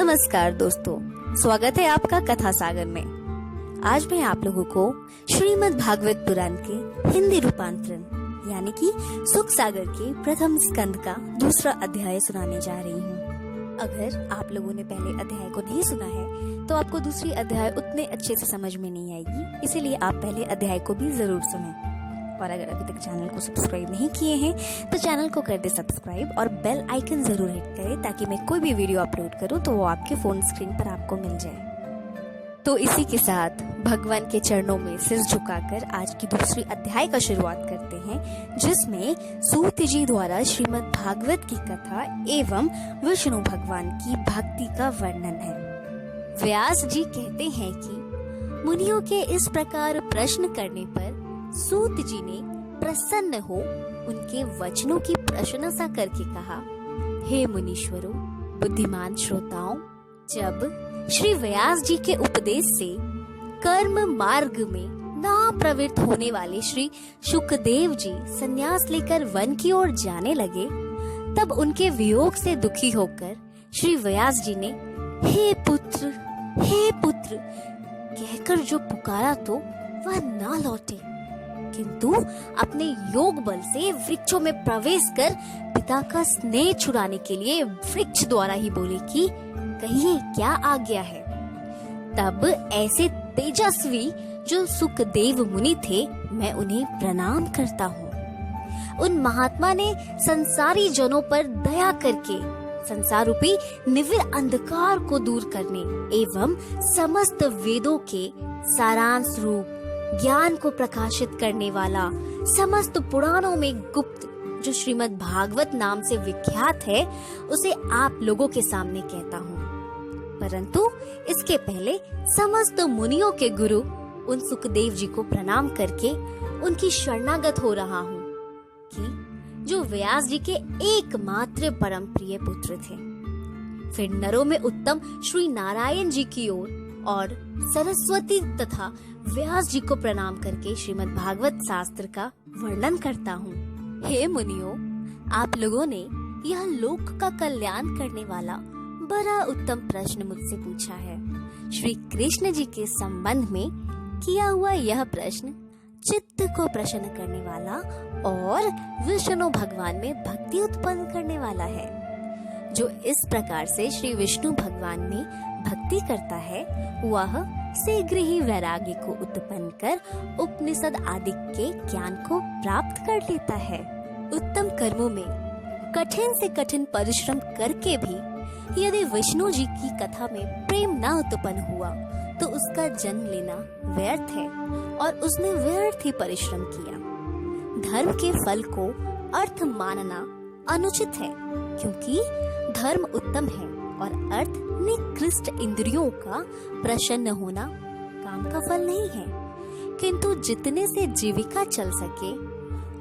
नमस्कार दोस्तों, स्वागत है आपका कथा सागर में। आज मैं आप लोगों को श्रीमद् भागवत पुराण के हिंदी रूपांतरण यानी कि सुख सागर के प्रथम स्कंद का दूसरा अध्याय सुनाने जा रही हूँ। अगर आप लोगों ने पहले अध्याय को नहीं सुना है तो आपको दूसरी अध्याय उतने अच्छे से समझ में नहीं आएगी, इसीलिए आप पहले अध्याय को भी जरूर सुनें। और अगर अभी तक चैनल को सब्सक्राइब नहीं किए हैं तो चैनल को कर दे सब्सक्राइब और बेल आइकन जरूर हिट करें ताकि मैं कोई भी वीडियो अपलोड करूं तो वो आपके फोन स्क्रीन पर आपको मिल जाए। तो इसी के साथ भगवान के चरणों में सिर झुकाकर आज की दूसरी अध्याय का शुरुआत करते हैं, जिसमें सूत जी द्वारा श्रीमद् भागवत की कथा एवं विष्णु भगवान की भक्ति का वर्णन है। व्यास जी कहते हैं कि मुनियों के इस प्रकार प्रश्न करने पर सूत जी ने प्रसन्न हो उनके वचनों की प्रशंसा करके कहा, हे मुनीश्वरों, बुद्धिमान श्रोताओं, जब श्री व्यास जी के उपदेश से कर्म मार्ग में ना प्रवृत्त होने वाले श्री शुकदेव जी संन्यास लेकर वन की ओर जाने लगे, तब उनके वियोग से दुखी होकर श्री व्यास जी ने हे पुत्र कहकर जो पुकारा तो वह ना लौटे, किंतु अपने योग बल से वृक्षों में प्रवेश कर पिता का स्नेह छुड़ाने के लिए वृक्ष द्वारा ही बोले कि कहिए क्या आज्ञा है। तब ऐसे तेजस्वी जो सुखदेव मुनि थे, मैं उन्हें प्रणाम करता हूँ। उन महात्मा ने संसारी जनों पर दया करके संसार रूपी निविड़ अंधकार को दूर करने एवं समस्त वेदों के सारांश रूप ज्ञान को प्रकाशित करने वाला समस्त पुराणों में गुप्त जो श्रीमद् भागवत नाम से विख्यात है, उसे आप लोगों के सामने कहता हूँ। परंतु इसके पहले समस्त मुनियों के गुरु उन सुखदेव जी को प्रणाम करके उनकी शरणागत हो रहा हूँ कि जो व्यास जी के एकमात्र परम प्रिय पुत्र थे। फिर नरों में उत्तम श्री नारायण जी की ओर और सरस्वती तथा व्यास जी को प्रणाम करके श्रीमद् भागवत शास्त्र का वर्णन करता हूँ। हे मुनियों, आप लोगों ने यह लोक का कल्याण करने वाला बड़ा उत्तम प्रश्न मुझसे पूछा है। श्री कृष्ण जी के संबंध में किया हुआ यह प्रश्न चित्त को प्रसन्न करने वाला और विष्णु भगवान में भक्ति उत्पन्न करने वाला है। जो इस प्रकार से श्री विष्णु भगवान में भक्ति करता है, वह शीघ्र ही वैराग्य को उत्पन्न कर उपनिषद आदि के ज्ञान को प्राप्त कर लेता है। उत्तम कर्मों में कठिन से कठिन परिश्रम करके भी यदि विष्णु जी की कथा में प्रेम न उत्पन्न हुआ तो उसका जन्म लेना व्यर्थ है और उसने व्यर्थ ही परिश्रम किया। धर्म के फल को अर्थ मानना अनुचित है, क्योंकि धर्म उत्तम है और अर्थ निकृष्ट इंद्रियों का प्रसन्न होना काम का फल नहीं है। किंतु जितने से जीविका चल सके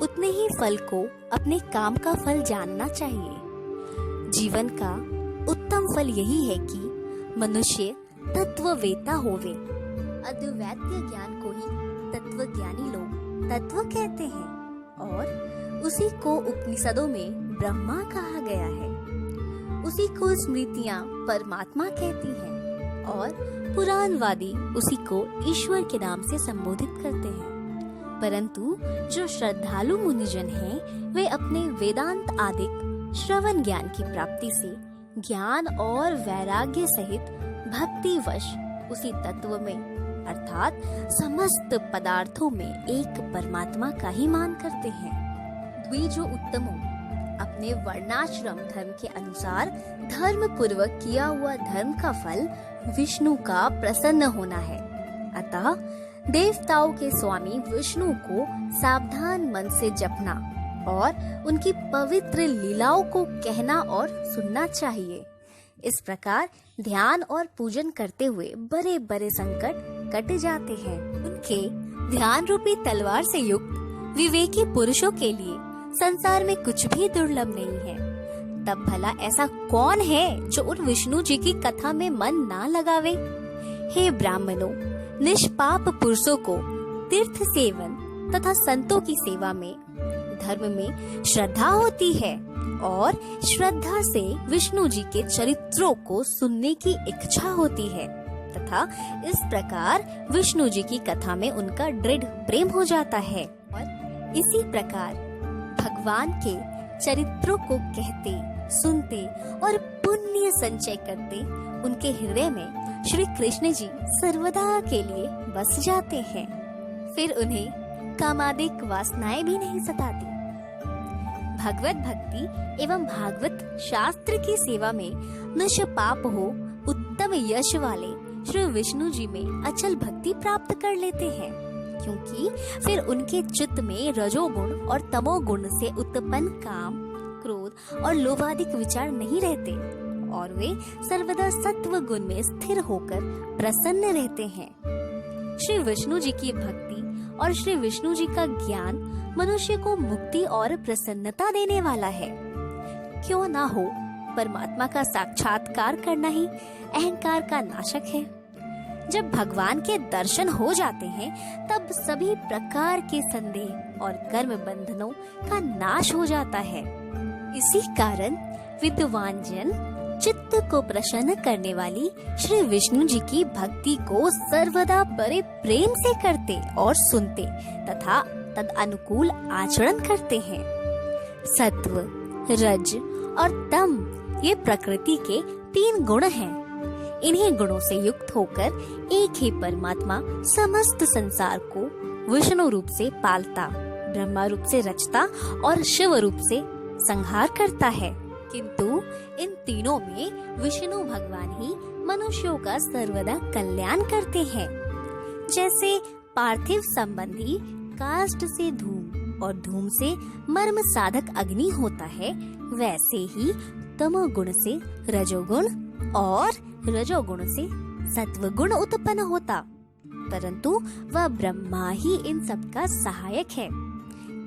उतने ही फल को अपने काम का फल जानना चाहिए। जीवन का उत्तम फल यही है कि मनुष्य तत्ववेता होवे। अद्वैत ज्ञान को ही तत्वज्ञानी लोग तत्व कहते हैं और उसी को उपनिषदों में ब्रह्मा कहा गया है। उसी को स्मृतियाँ परमात्मा कहती हैं और पुराणवादी उसी को ईश्वर के नाम से संबोधित करते हैं। परंतु जो श्रद्धालु मुनिजन हैं, वे अपने वेदांत आदि श्रवण ज्ञान की प्राप्ति से ज्ञान और वैराग्य सहित भक्तिवश उसी तत्व में अर्थात समस्त पदार्थों में एक परमात्मा का ही मान करते हैं। द्विजो उत्तमों, अपने वर्णाश्रम धर्म के अनुसार धर्म पूर्वक किया हुआ धर्म का फल विष्णु का प्रसन्न होना है। अतः देवताओं के स्वामी विष्णु को सावधान मन से जपना और उनकी पवित्र लीलाओं को कहना और सुनना चाहिए। इस प्रकार ध्यान और पूजन करते हुए बड़े बड़े संकट कट जाते हैं। उनके ध्यान रूपी तलवार से युक्त विवेकी पुरुषों के लिए संसार में कुछ भी दुर्लभ नहीं है। तब भला ऐसा कौन है जो उन विष्णु जी की कथा में मन ना लगावे। हे ब्राह्मणों, निष्पाप पुरुषों को तीर्थ सेवन तथा संतों की सेवा में धर्म में श्रद्धा होती है और श्रद्धा से विष्णु जी के चरित्रों को सुनने की इच्छा होती है तथा इस प्रकार विष्णु जी की कथा में उनका दृढ़ प्रेम हो जाता है। और इसी प्रकार भगवान के चरित्रों को कहते, सुनते और पुण्य संचय करते उनके हृदय में श्री कृष्ण जी सर्वदा के लिए बस जाते हैं। फिर उन्हें कामादिक वासनाएं भी नहीं सताती। भगवत भक्ति एवं भागवत शास्त्र की सेवा में निष्पाप हो उत्तम यश वाले श्री विष्णु जी में अचल भक्ति प्राप्त कर लेते हैं, क्योंकि फिर उनके चित्त में रजोगुण और तमोगुण से उत्पन्न काम, क्रोध और लोभादिक विचार नहीं रहते और वे सर्वदा सत्व गुण में स्थिर होकर प्रसन्न रहते हैं। श्री विष्णु जी की भक्ति और श्री विष्णु जी का ज्ञान मनुष्य को मुक्ति और प्रसन्नता देने वाला है। क्यों ना हो, परमात्मा का साक्षात्कार करना ही अहंकार का नाशक है। जब भगवान के दर्शन हो जाते हैं तब सभी प्रकार के संदेह और कर्म बंधनों का नाश हो जाता है। इसी कारण विद्वान जन चित्त को प्रसन्न करने वाली श्री विष्णु जी की भक्ति को सर्वदा बड़े प्रेम से करते और सुनते तथा तद अनुकूल आचरण करते हैं। सत्व, रज और तम ये प्रकृति के 3 गुण हैं। इन्हीं गुणों से युक्त होकर एक ही परमात्मा समस्त संसार को विष्णु रूप से पालता, ब्रह्मा रूप से रचता और शिव रूप से संहार करता है। किंतु इन तीनों में विष्णु भगवान ही मनुष्यों का सर्वदा कल्याण करते हैं। जैसे पार्थिव संबंधी काष्ठ से धूम और धूम से मर्म साधक अग्नि होता है, वैसे ही तमोगुण से रजोगुण और रजोगुण से सत्वगुण उत्पन्न होता, परंतु वह ब्रह्मा ही इन सब का सहायक है।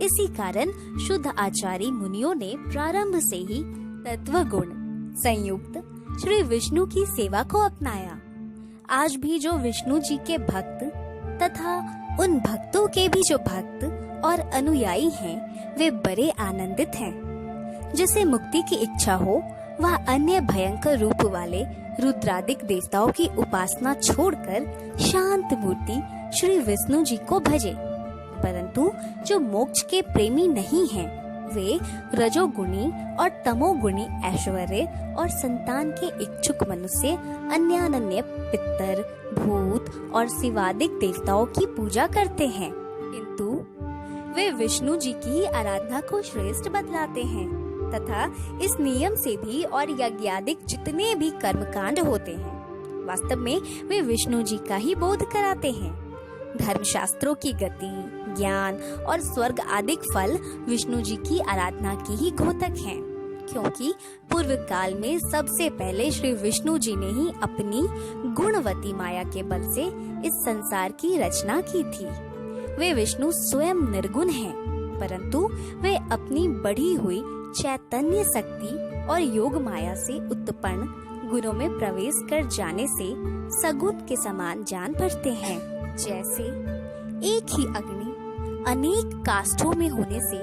इसी कारण शुद्ध आचार्य मुनियों ने प्रारंभ से ही तत्वगुण संयुक्त श्री विष्णु की सेवा को अपनाया। आज भी जो विष्णु जी के भक्त तथा उन भक्तों के भी जो भक्त और अनुयायी हैं, वे बड़े आनंदित हैं। जिसे मुक्ति की इच्छा हो वह अन्य भयंकर रूप वाले रुद्रादिक देवताओं की उपासना छोड़कर शांत मूर्ति श्री विष्णु जी को भजे। परंतु जो मोक्ष के प्रेमी नहीं हैं, वे रजोगुणी और तमोगुणी ऐश्वर्य और संतान के इच्छुक मनुष्य अन्यान्य पितर, भूत और शिवादिक देवताओं की पूजा करते हैं, किंतु वे विष्णु जी की आराधना को श्रेष्ठ बतलाते हैं तथा इस नियम से भी और यज्ञादिक जितने भी कर्मकांड होते हैं, वास्तव में वे विष्णु जी का ही बोध कराते हैं। धर्मशास्त्रों की गति, ज्ञान और स्वर्ग आदि फल विष्णु जी की आराधना की ही घोतक हैं, क्योंकि पूर्व काल में सबसे पहले श्री विष्णु जी ने ही अपनी गुणवती माया के बल से इस संसार की रचना की थी। वे विष्णु स्वयं निर्गुण हैं, परंतु वे अपनी बढ़ी हुई चैतन्य शक्ति और योग माया से उत्पन्न गुणों में प्रवेश कर जाने से सगुण के समान जान पड़ते हैं। जैसे एक ही अग्नि अनेक काष्ठों में होने से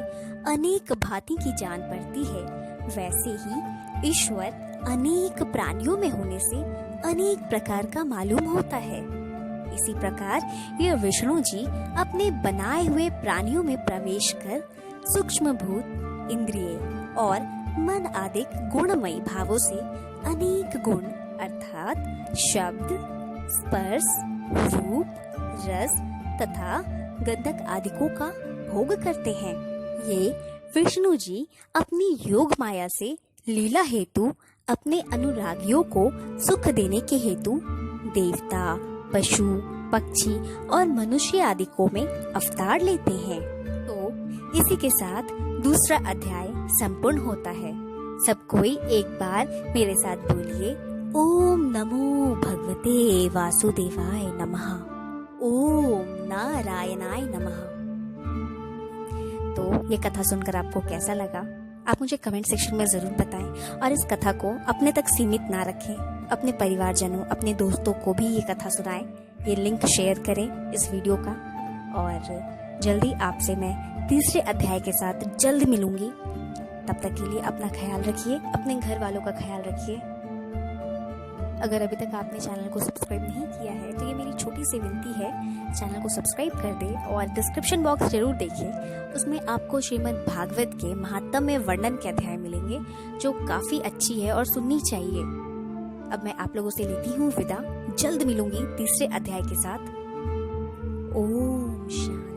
अनेक भांति की जान पड़ती है, वैसे ही ईश्वर अनेक प्राणियों में होने से अनेक प्रकार का मालूम होता है। इसी प्रकार यह विष्णु जी अपने बनाए हुए प्राणियों में प्रवेश कर सूक्ष्म भूत, इंद्रिय और मन आदि गुणमयी भावों से अनेक गुण अर्थात शब्द, स्पर्श, रूप, रस तथा गंधक आदिकों का भोग करते हैं। ये विष्णु जी अपनी योग माया से लीला हेतु अपने अनुरागियों को सुख देने के हेतु देवता, पशु, पक्षी और मनुष्य आदिकों में अवतार लेते हैं। तो इसी के साथ दूसरा अध्याय संपूर्ण होता है। सब कोई एक बार मेरे साथ बोलिए, ओम नमो भगवते वासुदेवाय नमः, ओम नारायणाय नमः। तो ये कथा सुनकर आपको कैसा लगा, आप मुझे कमेंट सेक्शन में जरूर बताएं और इस कथा को अपने तक सीमित ना रखें, अपने परिवारजनों, अपने दोस्तों को भी ये कथा सुनाएं। ये लिंक शेयर करें इस वीडियो का, और जल्दी आपसे मैं तीसरे अध्याय के साथ जल्द मिलूंगी। तब तक के लिए अपना ख्याल रखिए, अपने घर वालों का ख्याल रखिए। अगर अभी तक आपने चैनल को सब्सक्राइब नहीं किया है तो ये मेरी छोटी सी विनती है, चैनल को सब्सक्राइब कर दे और डिस्क्रिप्शन बॉक्स जरूर देखिए। उसमें आपको श्रीमद् भागवत के महात्म्य वर्णन के अध्याय मिलेंगे जो काफी अच्छी है और सुननी चाहिए। अब मैं आप लोगों से लेती हूँ विदा। जल्द मिलूंगी तीसरे अध्याय के साथ। ओम शांति।